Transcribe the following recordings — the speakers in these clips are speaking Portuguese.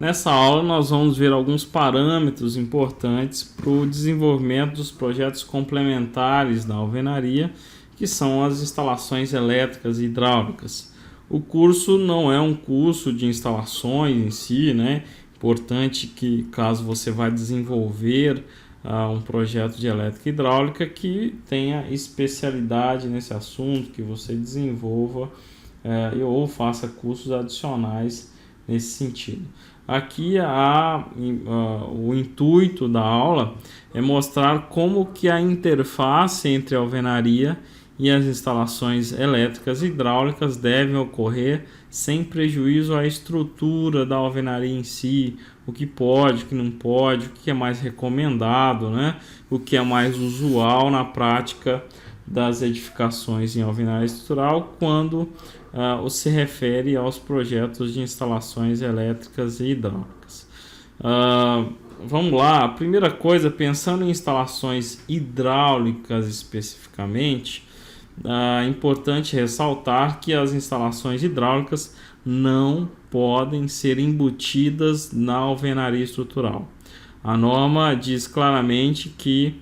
Nessa aula nós vamos ver alguns parâmetros importantes para o desenvolvimento dos projetos complementares da alvenaria, que são as instalações elétricas e hidráulicas. O curso não é um curso de instalações em si, né? Importante que, caso você vá desenvolver um projeto de elétrica e hidráulica, que tenha especialidade nesse assunto, que você desenvolva ou faça cursos adicionais nesse sentido. Aqui o intuito da aula é mostrar como que a interface entre a alvenaria e as instalações elétricas e hidráulicas devem ocorrer sem prejuízo à estrutura da alvenaria em si, o que pode, o que não pode, o que é mais recomendado, né? O que é mais usual na prática das edificações em alvenaria estrutural quando se refere aos projetos de instalações elétricas e hidráulicas. Vamos lá, a primeira coisa, pensando em instalações hidráulicas especificamente, é importante ressaltar que as instalações hidráulicas não podem ser embutidas na alvenaria estrutural. A norma diz claramente que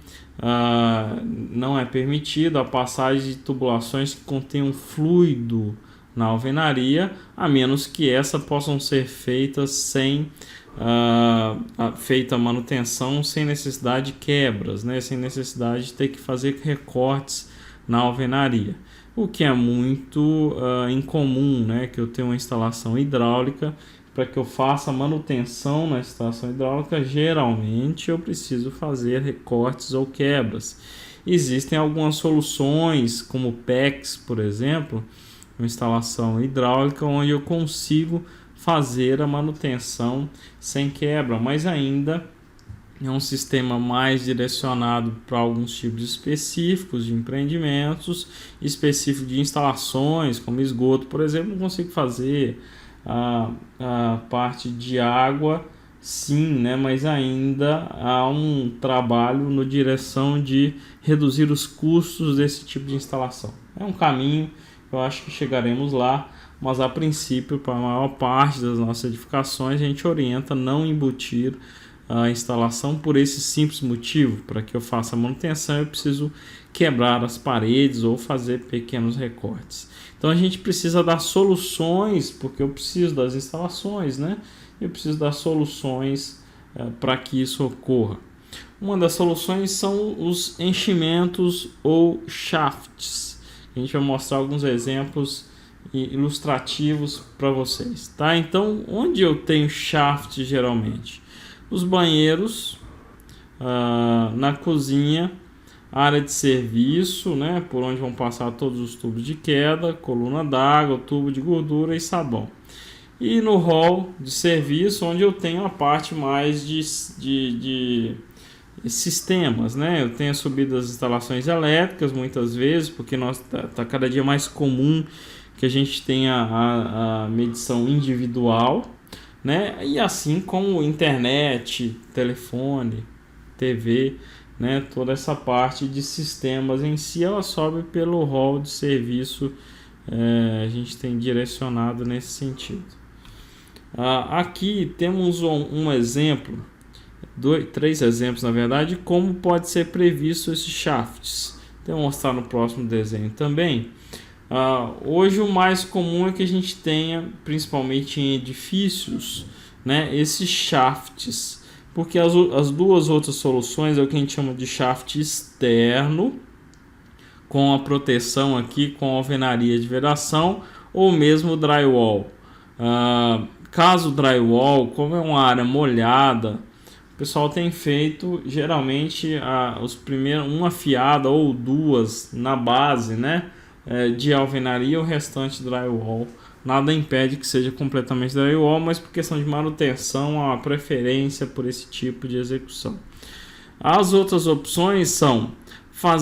não é permitido a passagem de tubulações que contenham fluido na alvenaria, a menos que essa possam ser feitas sem feita manutenção, sem necessidade de quebras, né? Sem necessidade de ter que fazer recortes na alvenaria, o que é muito incomum, né? Que eu tenho uma instalação hidráulica, para que eu faça manutenção na instalação hidráulica, geralmente eu preciso fazer recortes ou quebras. Existem algumas soluções, como o PEX, por exemplo, uma instalação hidráulica, onde eu consigo fazer a manutenção sem quebra, mas ainda é um sistema mais direcionado para alguns tipos específicos de empreendimentos, específico de instalações, como esgoto, por exemplo. Não consigo fazer a parte de água, sim, né? Mas ainda há um trabalho na direção de reduzir os custos desse tipo de instalação. É um caminho, eu acho que chegaremos lá, mas a princípio, para a maior parte das nossas edificações, a gente orienta não embutir a instalação por esse simples motivo. Para que eu faça a manutenção, eu preciso quebrar as paredes ou fazer pequenos recortes. Então a gente precisa dar soluções, porque eu preciso das instalações, né? Eu preciso dar soluções para que isso ocorra. Uma das soluções são os enchimentos ou shafts. A gente vai mostrar alguns exemplos ilustrativos para vocês, tá? Então, onde eu tenho shaft geralmente? Os banheiros, na cozinha, área de serviço, né, por onde vão passar todos os tubos de queda, coluna d'água, tubo de gordura e sabão. E no hall de serviço, onde eu tenho a parte mais de sistemas, né? Eu tenho subido as instalações elétricas muitas vezes, porque tá cada dia mais comum que a gente tenha a medição individual, né? E assim como internet, telefone, TV, né? Toda essa parte de sistemas em si, ela sobe pelo hall de serviço. A gente tem direcionado nesse sentido. Aqui temos um exemplo, três exemplos na verdade, como pode ser previsto esses shafts. Vou mostrar no próximo desenho também. Hoje o mais comum é que a gente tenha, principalmente em edifícios, né, esses shafts, porque as duas outras soluções é o que a gente chama de shaft externo, com a proteção aqui com alvenaria de vedação, ou mesmo drywall. Caso drywall, como é uma área molhada, o pessoal tem feito geralmente uma fiada ou duas na base, né, de alvenaria, o restante drywall. Nada impede que seja completamente drywall, mas por questão de manutenção há uma preferência por esse tipo de execução. As outras opções são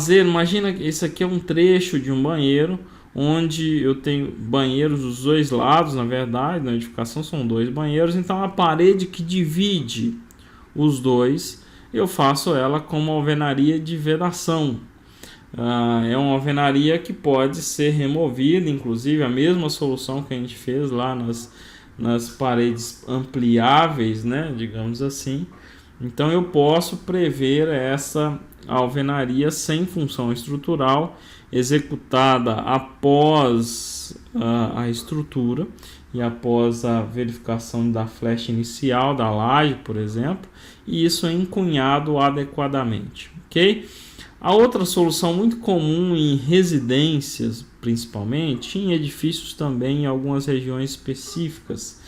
imagina que esse aqui é um trecho de um banheiro, onde eu tenho banheiros dos dois lados, na verdade, na edificação são dois banheiros, então a parede que divide os dois, eu faço ela como alvenaria de vedação. É uma alvenaria que pode ser removida, inclusive a mesma solução que a gente fez lá nas paredes ampliáveis, né, digamos assim. Então eu posso prever essa alvenaria sem função estrutural, executada após a estrutura e após a verificação da flecha inicial da laje, por exemplo, e isso é encunhado adequadamente, ok? A outra solução muito comum em residências, principalmente, em edifícios também em algumas regiões específicas.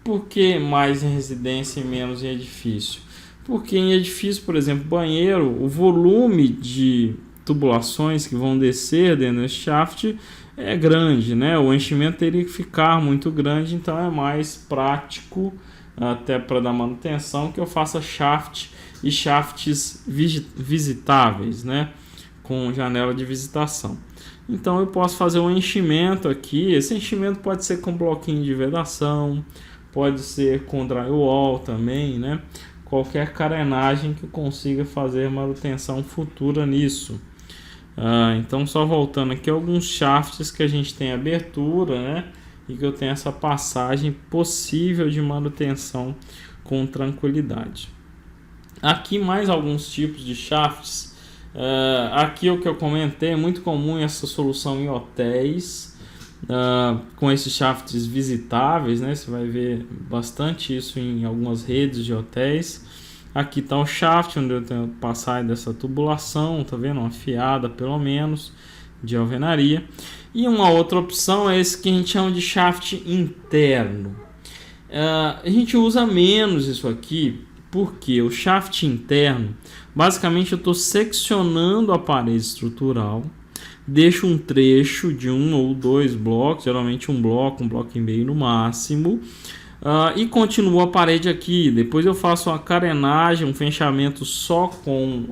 Por que mais em residência e menos em edifício? Porque em edifício, por exemplo, banheiro, o volume de tubulações que vão descer dentro desse shaft é grande, né? O enchimento teria que ficar muito grande, então é mais prático, até para dar manutenção, que eu faça shaft e shafts visitáveis, né? Com janela de visitação. Então eu posso fazer um enchimento aqui. Esse enchimento pode ser com bloquinho de vedação, pode ser com drywall também, né? Qualquer carenagem que eu consiga fazer manutenção futura nisso. Então, só voltando aqui, alguns shafts que a gente tem abertura, né? E que eu tenho essa passagem possível de manutenção com tranquilidade. Aqui mais alguns tipos de shafts. Aqui o que eu comentei é muito comum essa solução em hotéis, com esses shafts visitáveis, né? Você vai ver bastante isso em algumas redes de hotéis. Aqui está o shaft onde eu tenho passagem dessa tubulação, tá vendo? Uma fiada pelo menos de alvenaria. E uma outra opção é esse que a gente chama de shaft interno. A gente usa menos isso aqui porque o shaft interno, basicamente eu estou seccionando a parede estrutural, deixo um trecho de 1 ou 2 blocos, geralmente um bloco e meio no máximo, e continuo a parede aqui. Depois eu faço uma carenagem, um fechamento só com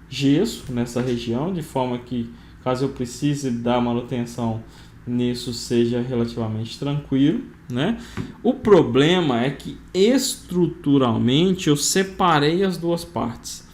gesso nessa região, de forma que caso eu precise dar manutenção nisso seja relativamente tranquilo, né? O problema é que estruturalmente eu separei as duas partes.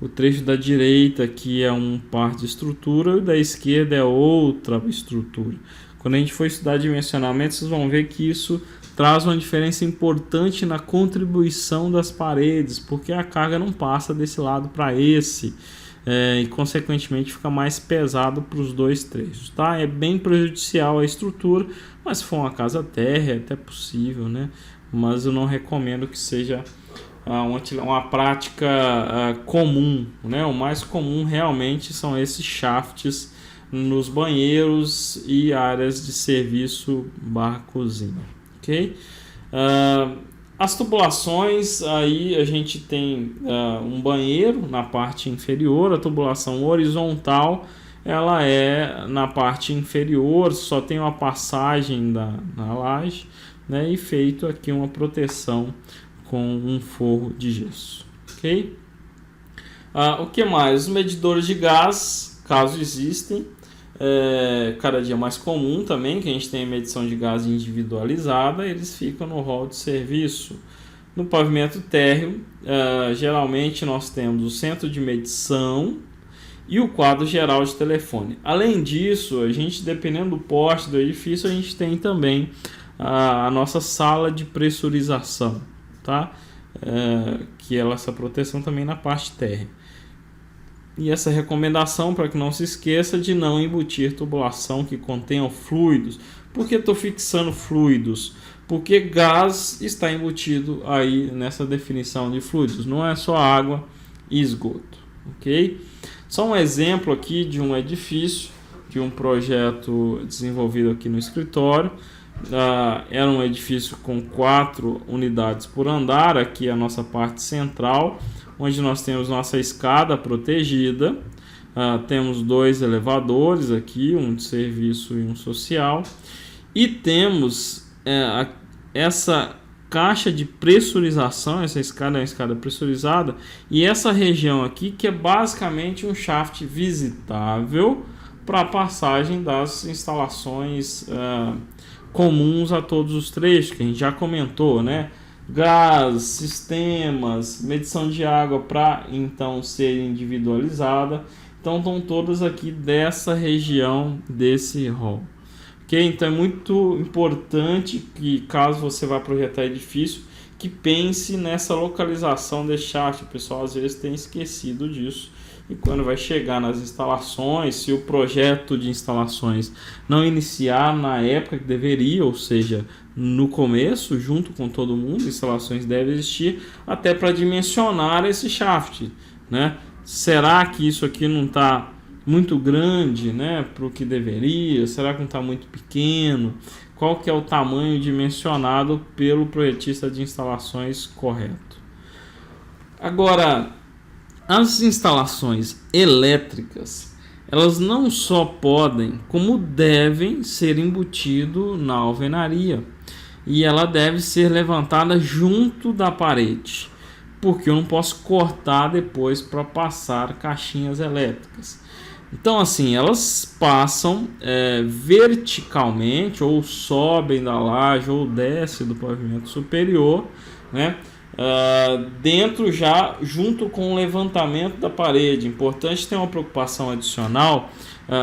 O trecho da direita aqui é uma parte de estrutura e o da esquerda é outra estrutura. Quando a gente for estudar dimensionamento, vocês vão ver que isso traz uma diferença importante na contribuição das paredes, porque a carga não passa desse lado para esse, e consequentemente fica mais pesado para os dois trechos, tá? É bem prejudicial à estrutura, mas se for uma casa térrea é até possível, né? Mas eu não recomendo que seja uma prática comum, né? O mais comum realmente são esses shafts nos banheiros e áreas de serviço /cozinha, ok? As tubulações, aí a gente tem um banheiro na parte inferior, a tubulação horizontal ela é na parte inferior, só tem uma passagem na laje, né, e feito aqui uma proteção com um forro de gesso, ok? O que mais? Os medidores de gás, caso existem, cada dia mais comum também, que a gente tem a medição de gás individualizada, eles ficam no hall de serviço. No pavimento térreo, geralmente nós temos o centro de medição e o quadro geral de telefone. Além disso, a gente, dependendo do porte do edifício, a gente tem também a nossa sala de pressurização, tá? Que é essa proteção também na parte térrea. E essa recomendação, para que não se esqueça, de não embutir tubulação que contenham fluidos. Por que estou fixando fluidos? Porque gás está embutido aí nessa definição de fluidos. Não é só água e esgoto, ok? Só um exemplo aqui de um edifício, de um projeto desenvolvido aqui no escritório. Era um edifício com 4 unidades por andar. Aqui é a nossa parte central, onde nós temos nossa escada protegida, temos 2 elevadores aqui, um de serviço e um social, e temos essa caixa de pressurização. Essa escada é uma escada pressurizada, e essa região aqui que é basicamente um shaft visitável para a passagem das instalações comuns a todos os trechos, que a gente já comentou, né? Gás, sistemas, medição de água para então ser individualizada. Então estão todas aqui dessa região desse hall, ok? Então é muito importante que, caso você vá projetar edifício, que pense nessa localização desse shaft. O pessoal às vezes tem esquecido disso, e quando vai chegar nas instalações, se o projeto de instalações não iniciar na época que deveria, ou seja, no começo, junto com todo mundo, instalações devem existir até para dimensionar esse shaft, né? Será que isso aqui não está muito grande, né, para o que deveria? Será que não está muito pequeno? Qual que é o tamanho dimensionado pelo projetista de instalações correto? Agora, as instalações elétricas, elas não só podem, como devem ser embutido na alvenaria, e ela deve ser levantada junto da parede, porque eu não posso cortar depois para passar caixinhas elétricas. Então, assim, elas passam verticalmente, ou sobem da laje, ou descem do pavimento superior, né? Dentro já, junto com o levantamento da parede. Importante ter uma preocupação adicional,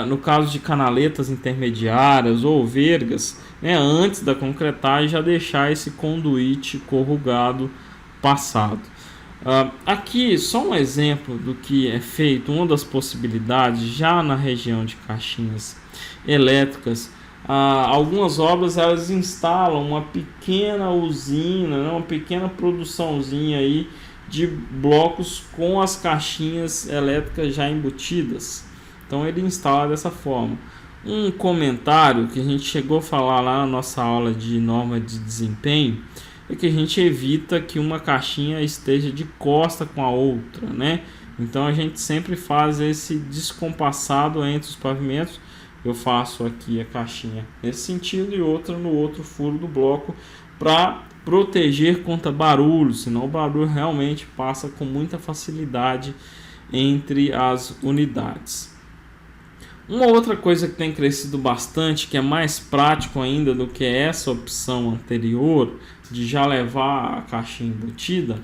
no caso de canaletas intermediárias ou vergas, né? Antes da concretagem, já deixar esse conduíte corrugado passado. Aqui só um exemplo do que é feito, uma das possibilidades já na região de caixinhas elétricas. Algumas obras elas instalam uma pequena usina, né, uma pequena produçãozinha aí de blocos com as caixinhas elétricas já embutidas. Então ele instala dessa forma. Um comentário que a gente chegou a falar lá na nossa aula de norma de desempenho é que a gente evita que uma caixinha esteja de costa com a outra, né? Então a gente sempre faz esse descompassado entre os pavimentos. Eu faço aqui a caixinha nesse sentido e outra no outro furo do bloco, para proteger contra barulho, senão o barulho realmente passa com muita facilidade entre as unidades. Uma outra coisa que tem crescido bastante, que é mais prático ainda do que essa opção anterior de já levar a caixinha embutida,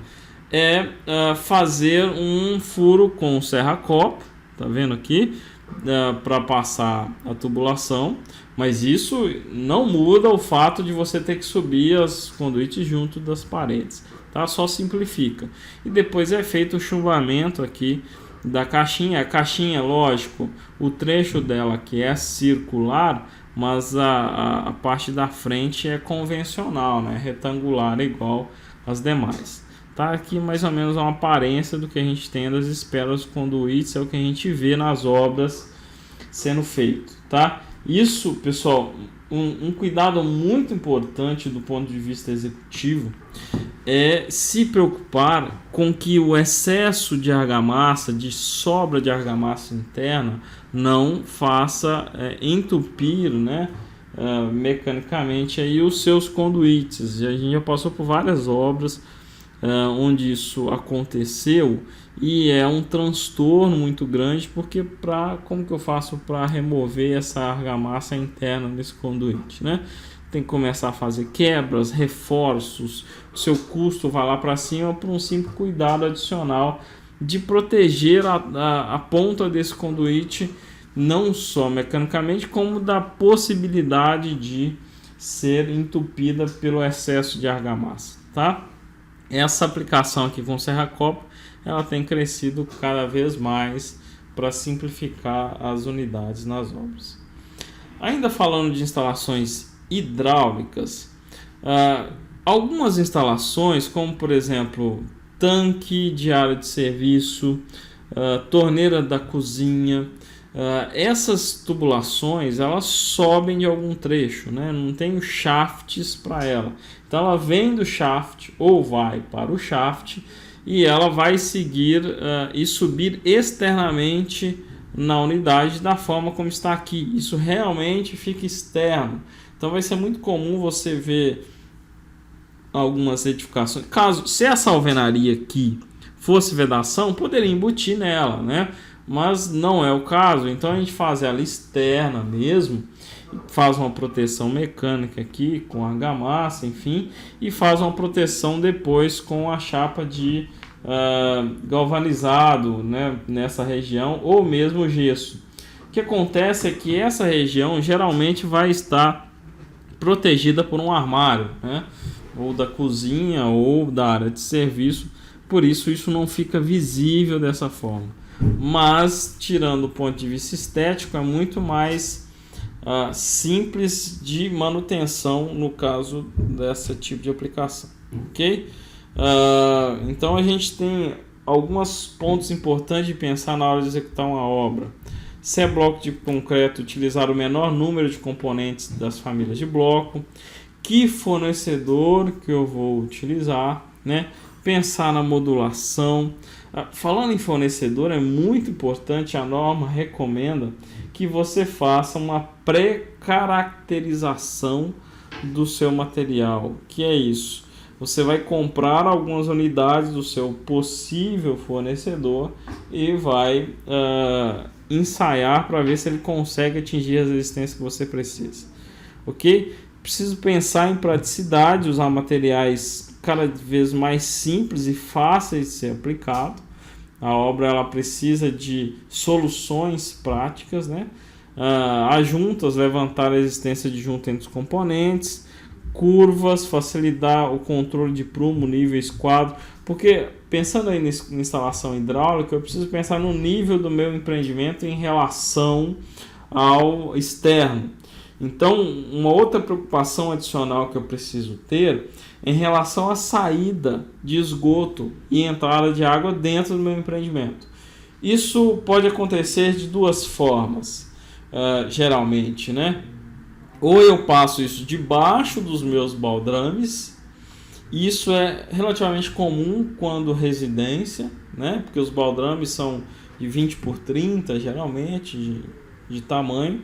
é fazer um furo com serra-copo, tá vendo aqui, para passar a tubulação, mas isso não muda o fato de você ter que subir as conduítes junto das paredes, tá? Só simplifica. E depois é feito o chumbamento aqui da caixinha. A caixinha, lógico, o trecho dela que é circular, mas a parte da frente é convencional, né? Retangular, igual as demais. Tá aqui mais ou menos uma aparência do que a gente tem das esperas conduítes, é o que a gente vê nas obras sendo feito, tá? Isso, pessoal, um cuidado muito importante do ponto de vista executivo é se preocupar com que o excesso de argamassa, de sobra de argamassa interna, não faça entupir, né, mecanicamente aí os seus conduítes. A gente já passou por várias obras onde isso aconteceu e é um transtorno muito grande, porque como que eu faço para remover essa argamassa interna desse conduíte, né? Tem que começar a fazer quebras, reforços, o seu custo vai lá para cima por um simples cuidado adicional de proteger a ponta desse conduíte, não só mecanicamente, como da possibilidade de ser entupida pelo excesso de argamassa, tá? Essa aplicação aqui com serra-copo, ela tem crescido cada vez mais para simplificar as unidades nas obras. Ainda falando de instalações hidráulicas, algumas instalações, como por exemplo tanque de área de serviço, torneira da cozinha, essas tubulações elas sobem de algum trecho, né? Não tem shafts para ela, então ela vem do shaft ou vai para o shaft e ela vai seguir e subir externamente na unidade da forma como está aqui. Isso realmente fica externo, então vai ser muito comum você ver algumas edificações. Se essa alvenaria aqui fosse vedação, poderia embutir nela, né? Mas não é o caso, então a gente faz ela externa mesmo, faz uma proteção mecânica aqui com argamassa, enfim, e faz uma proteção depois com a chapa de galvanizado, né, nessa região, ou mesmo gesso, que acontece é que essa região geralmente vai estar protegida por um armário, né? Ou da cozinha ou da área de serviço, por isso isso não fica visível dessa forma. Mas, tirando o ponto de vista estético, é muito mais simples de manutenção no caso desse tipo de aplicação, ok? Então a gente tem alguns pontos importantes de pensar na hora de executar uma obra. Se é bloco de concreto, utilizar o menor número de componentes das famílias de bloco. Que fornecedor que eu vou utilizar, né? Pensar na modulação. Falando em fornecedor, é muito importante, a norma recomenda que você faça uma pré-caracterização do seu material. Que é isso? Você vai comprar algumas unidades do seu possível fornecedor e vai ensaiar para ver se ele consegue atingir as resistências que você precisa. Ok? Preciso pensar em praticidade, usar materiais cada vez mais simples e fáceis de ser aplicado. A obra ela precisa de soluções práticas, né? As juntas, levantar a resistência de junta entre os componentes, curvas, facilitar o controle de prumo, nível, esquadro, porque pensando aí em instalação hidráulica, eu preciso pensar no nível do meu empreendimento em relação ao externo. Então, uma outra preocupação adicional que eu preciso ter em relação à saída de esgoto e entrada de água dentro do meu empreendimento. Isso pode acontecer de duas formas, geralmente, né? Ou eu passo isso debaixo dos meus baldrames. Isso é relativamente comum quando residência, né? Porque os baldrames são de 20 por 30, geralmente, de tamanho.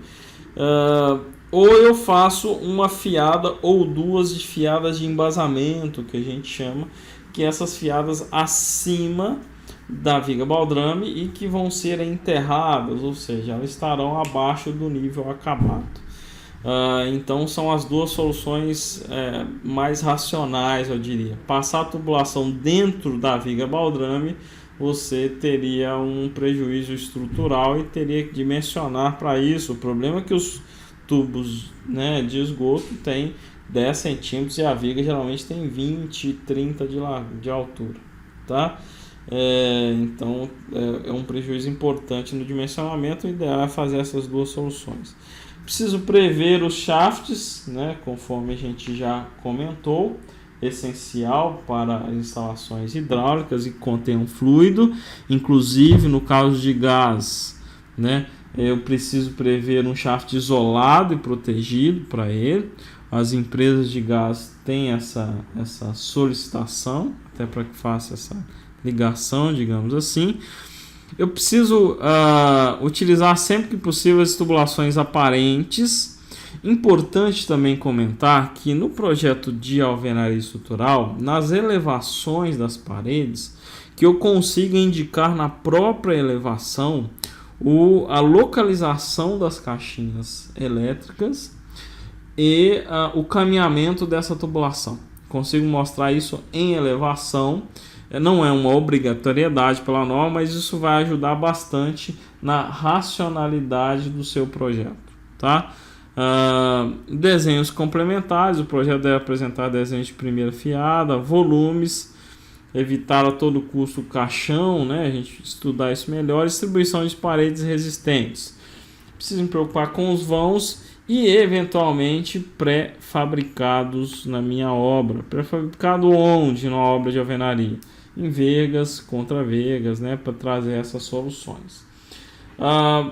Ou eu faço uma fiada ou duas de fiadas de embasamento, que a gente chama, que é essas fiadas acima da viga baldrame e que vão ser enterradas, ou seja, elas estarão abaixo do nível acabado. Então são as duas soluções mais racionais, eu diria. Passar a tubulação dentro da viga baldrame, você teria um prejuízo estrutural e teria que dimensionar para isso. O problema é que os tubos, né, de esgoto têm 10 centímetros e a viga geralmente tem 20, 30 de altura, tá? Então é um prejuízo importante no dimensionamento. O ideal é fazer essas duas soluções. Preciso prever os shafts, né, conforme a gente já comentou, essencial para as instalações hidráulicas e contenham fluido, inclusive no caso de gás, né, eu preciso prever um shaft isolado e protegido para ele. As empresas de gás têm essa solicitação, até para que faça essa ligação, digamos assim. Eu preciso utilizar sempre que possível as tubulações aparentes. Importante também comentar que no projeto de alvenaria estrutural, nas elevações das paredes, que eu consiga indicar na própria elevação a localização das caixinhas elétricas e o caminhamento dessa tubulação. Consigo mostrar isso em elevação. Não é uma obrigatoriedade pela norma, mas isso vai ajudar bastante na racionalidade do seu projeto, tá? Desenhos complementares. O projeto deve apresentar desenhos de primeira fiada, volumes, evitar a todo custo o caixão, né? A gente estudar isso melhor. Distribuição de paredes resistentes. Preciso me preocupar com os vãos e eventualmente pré-fabricados na minha obra. Pré-fabricado onde? Na obra de alvenaria? Em vergas, contra vergas, né? Para trazer essas soluções.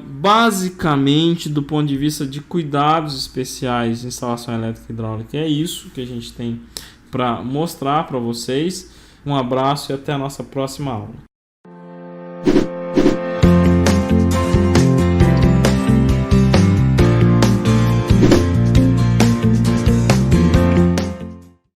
Basicamente, do ponto de vista de cuidados especiais de instalação elétrica e hidráulica, é isso que a gente tem para mostrar para vocês. Um abraço e até a nossa próxima aula.